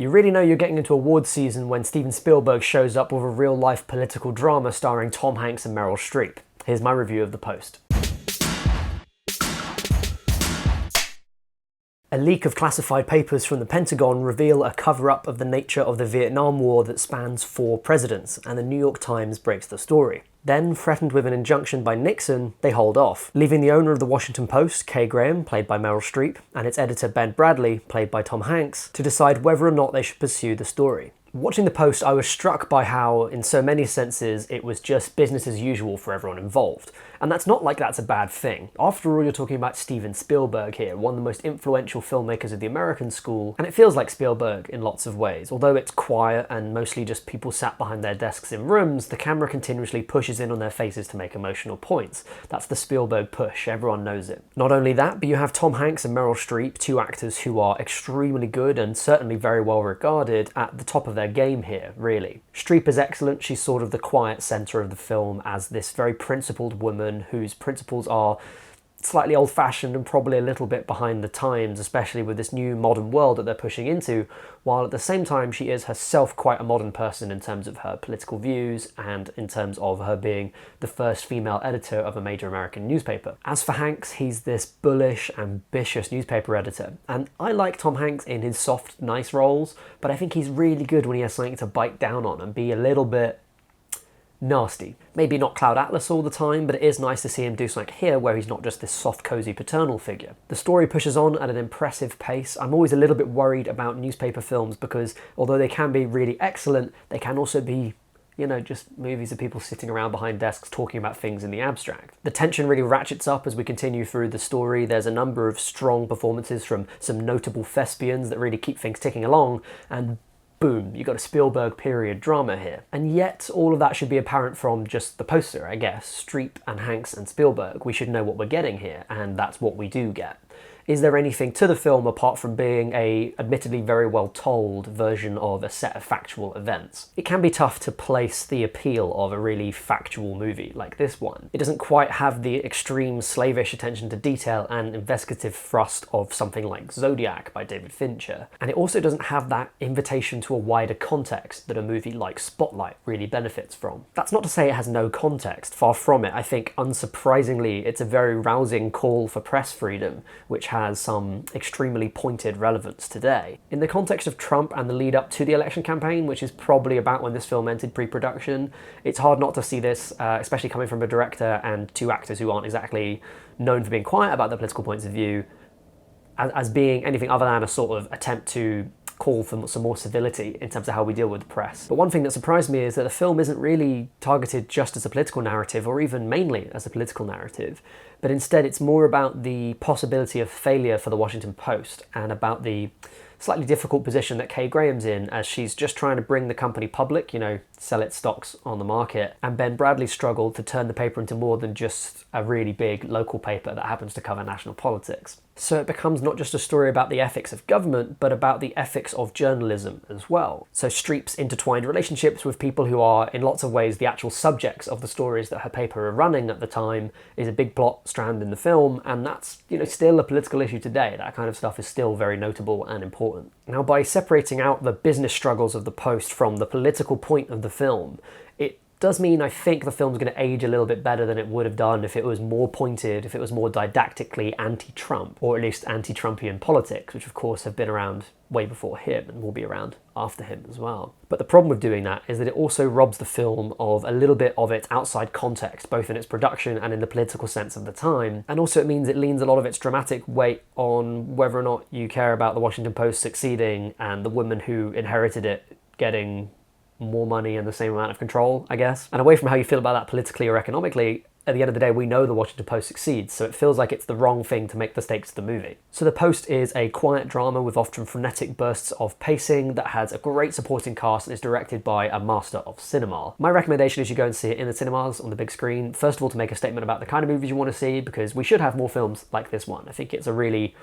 You really know you're getting into awards season when Steven Spielberg shows up with a real-life political drama starring Tom Hanks and Meryl Streep. Here's my review of The Post. A leak of classified papers from the Pentagon reveal a cover-up of the nature of the Vietnam War that spans 4 presidents, and the New York Times breaks the story. Then, threatened with an injunction by Nixon, they hold off, leaving the owner of the Washington Post, Kay Graham, played by Meryl Streep, and its editor Ben Bradley, played by Tom Hanks, to decide whether or not they should pursue the story. Watching The Post, I was struck by how, in so many senses, it was just business as usual for everyone involved. And that's not like that's a bad thing. After all, you're talking about Steven Spielberg here, one of the most influential filmmakers of the American school, and it feels like Spielberg in lots of ways. Although it's quiet and mostly just people sat behind their desks in rooms, the camera continuously pushes in on their faces to make emotional points. That's the Spielberg push, everyone knows it. Not only that, but you have Tom Hanks and Meryl Streep, 2 actors who are extremely good and certainly very well regarded, at the top of their game here, really. Streep is excellent. She's sort of the quiet centre of the film as this very principled woman whose principles are slightly old-fashioned and probably a little bit behind the times, especially with this new modern world that they're pushing into, while at the same time she is herself quite a modern person in terms of her political views and in terms of her being the first female editor of a major American newspaper. As for Hanks, he's this bullish, ambitious newspaper editor, and I like Tom Hanks in his soft, nice roles, but I think he's really good when he has something to bite down on and be a little bit nasty. Maybe not Cloud Atlas all the time, but it is nice to see him do something here where he's not just this soft, cozy paternal figure. The story pushes on at an impressive pace. I'm always a little bit worried about newspaper films because although they can be really excellent, they can also be, you know, just movies of people sitting around behind desks talking about things in the abstract. The tension really ratchets up as we continue through the story. There's a number of strong performances from some notable thespians that really keep things ticking along, and boom, you got a Spielberg period drama here. And yet, all of that should be apparent from just the poster, I guess. Streep and Hanks and Spielberg. We should know what we're getting here, and that's what we do get. Is there anything to the film apart from being a admittedly very well told version of a set of factual events? It can be tough to place the appeal of a really factual movie like this one. It doesn't quite have the extreme slavish attention to detail and investigative thrust of something like Zodiac by David Fincher. And it also doesn't have that invitation to a wider context that a movie like Spotlight really benefits from. That's not to say it has no context, far from it. I think, unsurprisingly, it's a very rousing call for press freedom, which has some extremely pointed relevance today. In the context of Trump and the lead up to the election campaign, which is probably about when this film entered pre-production, it's hard not to see this, especially coming from a director and 2 actors who aren't exactly known for being quiet about their political points of view, as being anything other than a sort of attempt to call for some more civility in terms of how we deal with the press. But one thing that surprised me is that the film isn't really targeted just as a political narrative, or even mainly as a political narrative, but instead it's more about the possibility of failure for the Washington Post and about the slightly difficult position that Kay Graham's in as she's just trying to bring the company public, you know, sell its stocks on the market, and Ben Bradley struggled to turn the paper into more than just a really big local paper that happens to cover national politics. So it becomes not just a story about the ethics of government, but about the ethics of journalism as well. So Streep's intertwined relationships with people who are, in lots of ways, the actual subjects of the stories that her paper are running at the time is a big plot strand in the film, and that's, you know, still a political issue today. That kind of stuff is still very notable and important. Now, by separating out the business struggles of the Post from the political point of the film, it does mean I think the film's going to age a little bit better than it would have done if it was more pointed, if it was more didactically anti-Trump, or at least anti-Trumpian politics, which of course have been around way before him and will be around after him as well. But the problem with doing that is that it also robs the film of a little bit of its outside context, both in its production and in the political sense of the time. And also it means it leans a lot of its dramatic weight on whether or not you care about the Washington Post succeeding and the woman who inherited it getting more money and the same amount of control, I guess. And away from how you feel about that politically or economically, at the end of the day, we know the Washington Post succeeds, so it feels like it's the wrong thing to make the stakes of the movie. So The Post is a quiet drama with often frenetic bursts of pacing that has a great supporting cast and is directed by a master of cinema. My recommendation is you go and see it in the cinemas on the big screen, first of all to make a statement about the kind of movies you want to see, because we should have more films like this one. I think it's a really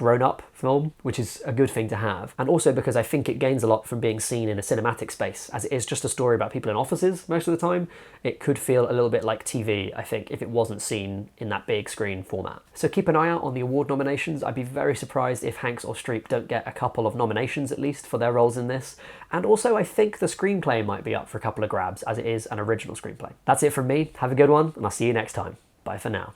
grown-up film, which is a good thing to have. And also because I think it gains a lot from being seen in a cinematic space, as it is just a story about people in offices most of the time. It could feel a little bit like TV, I think, if it wasn't seen in that big screen format. So keep an eye out on the award nominations. I'd be very surprised if Hanks or Streep don't get a couple of nominations at least for their roles in this. And also I think the screenplay might be up for a couple of grabs, as it is an original screenplay. That's it from me. Have a good one, and I'll see you next time. Bye for now.